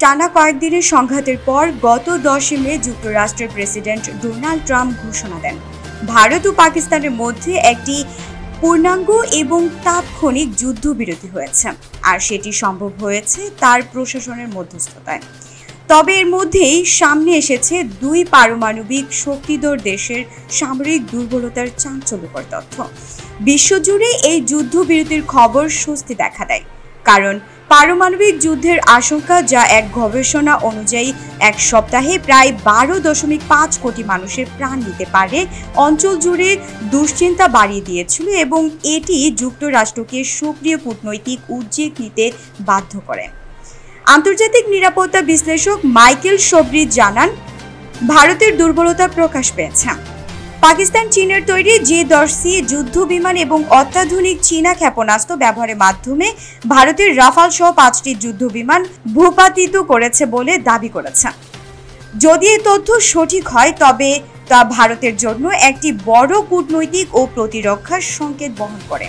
টানা কয়েকদিনের সংঘাতের পর গত 10 মে যুক্তরাষ্ট্রের প্রেসিডেন্ট ডোনাল্ড ট্রাম্প ঘোষণা দেন, ভারত ও পাকিস্তানের মধ্যে একটি পূর্ণাঙ্গ এবং তাৎক্ষণিক যুদ্ধবিরতি হয়েছে, আর সেটি সম্ভব হয়েছে তার প্রশাসনের মধ্যস্থতায়। তবে এর মধ্যেই সামনে এসেছে দুই পারমাণবিক শক্তিধর দেশের সামরিক দুর্বলতার চাঞ্চল্যকর তথ্য। বিশ্বজুড়ে এই যুদ্ধবিরতির খবর স্বস্তি দেখা দেয়, কারণ পারমাণবিক যুদ্ধের আশঙ্কা, যা এক গবেষণা অনুযায়ী এক সপ্তাহে প্রায় 12.5 কোটি মানুষের প্রাণ নিতে পারে, অঞ্চল জুড়ে দুশ্চিন্তা বাড়িয়ে দিয়েছিল এবং এটি যুক্তরাষ্ট্রকে সক্রিয় কূটনৈতিক উদ্যোগ নিতে বাধ্য করে। আন্তর্জাতিক নিরাপত্তা বিশ্লেষক মাইকেল শোব্রিজ জানান, ভারতের দুর্বলতা প্রকাশ পেয়েছে। পাকিস্তান চীনের তৈরি J-10C যুদ্ধ বিমান এবং অত্যাধুনিক চীনা ক্ষেপণাস্ত্র ব্যবহারের মাধ্যমে ভারতের রাফাল সহ 5টি যুদ্ধ বিমান ভূপাতিত করেছে বলে দাবি করেছে। যদি এই তথ্য সঠিক হয়, তবে তা ভারতের জন্য একটি বড় কূটনৈতিক ও প্রতিরক্ষার সংকেত বহন করে।